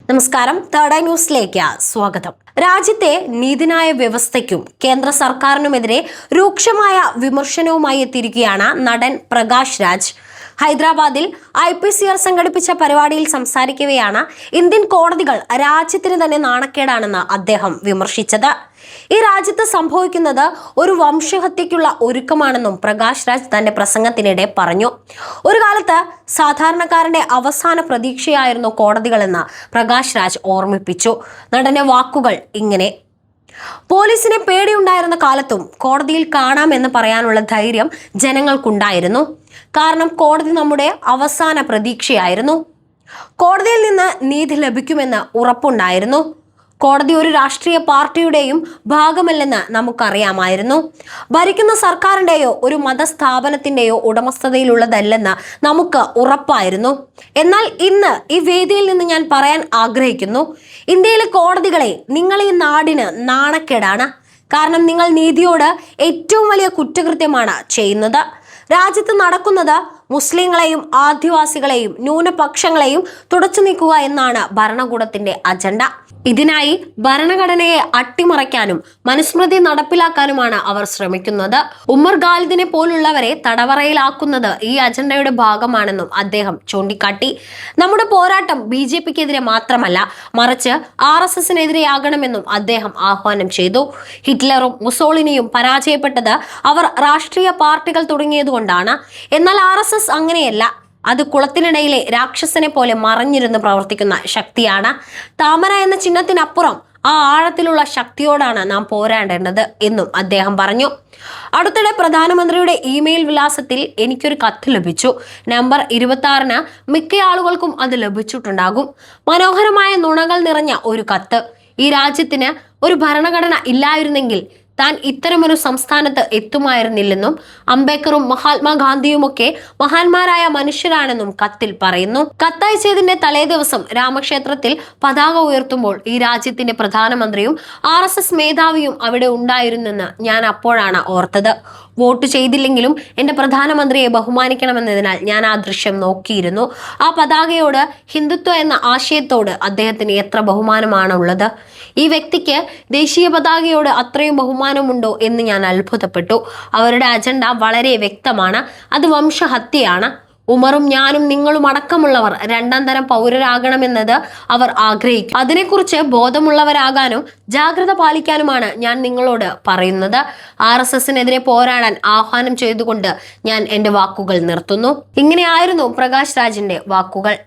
നമസ്കാരം. Third eye ന്യൂസിലേക്ക് സ്വാഗതം. രാജ്യത്തെ നീതിന്യായ വ്യവസ്ഥയ്ക്കും കേന്ദ്ര സർക്കാരിനുമെതിരെ രൂക്ഷമായ വിമർശനവുമായി എത്തിയിരിക്കുകയാണ് നടൻ പ്രകാശ് രാജ്. ഹൈദരാബാദിൽ IPCR സംഘടിപ്പിച്ച പരിപാടിയിൽ സംസാരിക്കവെയാണ് ഇന്ത്യൻ കോടതികൾ രാജ്യത്തിന് തന്നെ നാണക്കേടാണെന്ന് അദ്ദേഹം വിമർശിച്ചത്. ഈ രാജ്യത്ത് സംഭവിക്കുന്നത് ഒരു വംശഹത്യയ്ക്കുള്ള ഒരുക്കമാണെന്നും പ്രകാശ് രാജ് തന്റെ പ്രസംഗത്തിനിടെ പറഞ്ഞു. ഒരു കാലത്ത് സാധാരണക്കാരന്റെ അവസാന പ്രതീക്ഷയായിരുന്നു കോടതികളെന്ന് പ്രകാശ് രാജ് ഓർമ്മിപ്പിച്ചു. നടന്റെ വാക്കുകൾ ഇങ്ങനെ: പോലീസിനെ പേടിയുണ്ടായിരുന്ന കാലത്തും കോടതിയിൽ കാണാമെന്ന് പറയാനുള്ള ധൈര്യം ജനങ്ങൾക്കുണ്ടായിരുന്നു. കാരണം കോടതി നമ്മുടെ അവസാന പ്രതീക്ഷയായിരുന്നു. കോടതിയിൽ നിന്ന് നീതി ലഭിക്കുമെന്ന് ഉറപ്പുണ്ടായിരുന്നു. കോടതി ഒരു രാഷ്ട്രീയ പാർട്ടിയുടെയും ഭാഗമല്ലെന്ന് നമുക്കറിയാമായിരുന്നു. ഭരിക്കുന്ന സർക്കാരിന്റെയോ ഒരു മതസ്ഥാപനത്തിന്റെയോ ഉടമസ്ഥതയിലുള്ളതല്ലെന്ന് നമുക്ക് ഉറപ്പായിരുന്നു. എന്നാൽ ഇന്ന് ഈ വേദിയിൽ നിന്ന് ഞാൻ പറയാൻ ആഗ്രഹിക്കുന്നു, ഇന്ത്യയിലെ കോടതികളെ, നിങ്ങൾ ഈ നാടിന് നാണക്കേടാണ്. കാരണം നിങ്ങൾ നീതിയോട് ഏറ്റവും വലിയ കുറ്റകൃത്യമാണ് ചെയ്യുന്നത്. രാജ്യത്ത് നടക്കുന്നത് മുസ്ലിങ്ങളെയും ആദിവാസികളെയും ന്യൂനപക്ഷങ്ങളെയും തുടച്ചു നീക്കുക എന്നാണ് ഭരണകൂടത്തിന്റെ അജണ്ട. ഇതിനായി ഭരണഘടനയെ അട്ടിമറിക്കാനും മനുസ്മൃതി നടപ്പിലാക്കാനുമാണ് അവർ ശ്രമിക്കുന്നത്. ഉമ്മർ ഖാലിദിനെ പോലുള്ളവരെ തടവറയിലാക്കുന്നത് ഈ അജണ്ടയുടെ ഭാഗമാണെന്നും അദ്ദേഹം ചൂണ്ടിക്കാട്ടി. നമ്മുടെ പോരാട്ടം BJPക്കെതിരെ മാത്രമല്ല, മറിച്ച് RSSനെതിരെയാകണമെന്നും അദ്ദേഹം ആഹ്വാനം ചെയ്തു. ഹിറ്റ്ലറും മുസോളിനിയും പരാജയപ്പെട്ടത് അവർ രാഷ്ട്രീയ പാർട്ടികൾ തുടങ്ങിയതുകൊണ്ടാണ്. എന്നാൽ RSS അങ്ങനെയല്ല. അത് കുളത്തിനിടയിലെ രാക്ഷസനെ പോലെ മറഞ്ഞിരുന്ന് പ്രവർത്തിക്കുന്ന ശക്തിയാണ്. താമര എന്ന ചിഹ്നത്തിനപ്പുറം ആ ആഴത്തിലുള്ള ശക്തിയോടാണ് നാം പോരാടേണ്ടത് എന്നും അദ്ദേഹം പറഞ്ഞു. അടുത്തിടെ പ്രധാനമന്ത്രിയുടെ ഇമെയിൽ വിലാസത്തിൽ എനിക്കൊരു കത്ത് ലഭിച്ചു. നമ്പർ 26-ന് മിക്ക ആളുകൾക്കും അത് ലഭിച്ചിട്ടുണ്ടാകും. മനോഹരമായ നുണകൾ നിറഞ്ഞ ഒരു കത്ത്. ഈ രാജ്യത്തിന് ഒരു ഭരണഘടന ഇല്ലായിരുന്നെങ്കിൽ താൻ ഇത്തരമൊരു സംസ്ഥാനത്ത് എത്തുമായിരുന്നില്ലെന്നും അംബേദ്കറും മഹാത്മാഗാന്ധിയുമൊക്കെ മഹാന്മാരായ മനുഷ്യരാണെന്നും കത്തിൽ പറയുന്നു. കത്തയച്ചതിന്റെ തലേ ദിവസം രാമക്ഷേത്രത്തിൽ പതാക ഉയർത്തുമ്പോൾ ഈ രാജ്യത്തിന്റെ പ്രധാനമന്ത്രിയും RSS മേധാവിയും അവിടെ ഉണ്ടായിരുന്നെന്ന് ഞാൻ അപ്പോഴാണ് ഓർത്തത്. വോട്ട് ചെയ്തില്ലെങ്കിലും എന്റെ പ്രധാനമന്ത്രിയെ ബഹുമാനിക്കണമെന്നതിനാൽ ഞാൻ ആ ദൃശ്യം നോക്കിയിരുന്നു. ആ പതാകയോട്, ഹിന്ദുത്വ എന്ന ആശയത്തോട് അദ്ദേഹത്തിന് എത്ര ബഹുമാനമാണ് ഉള്ളത്. ഈ വ്യക്തിക്ക് ദേശീയ പതാകയോട് അത്രയും ബഹുമാനമുണ്ടോ എന്ന് ഞാൻ അത്ഭുതപ്പെട്ടു. അവരുടെ അജണ്ട വളരെ വ്യക്തമാണ്. അത് വംശഹത്യയാണ്. ഉമറും ഞാനും നിങ്ങളും അടക്കമുള്ളവർ രണ്ടാം തരം പൗരരാകണമെന്നത് അവർ ആഗ്രഹിക്കും. അതിനെക്കുറിച്ച് ബോധമുള്ളവരാകാനും ജാഗ്രത പാലിക്കാനുമാണ് ഞാൻ നിങ്ങളോട് പറയുന്നത്. RSSനെതിരെ പോരാടാൻ ആഹ്വാനം ചെയ്തുകൊണ്ട് ഞാൻ എൻ്റെ വാക്കുകൾ നിർത്തുന്നു. ഇങ്ങനെയായിരുന്നു പ്രകാശ് രാജിന്റെ വാക്കുകൾ.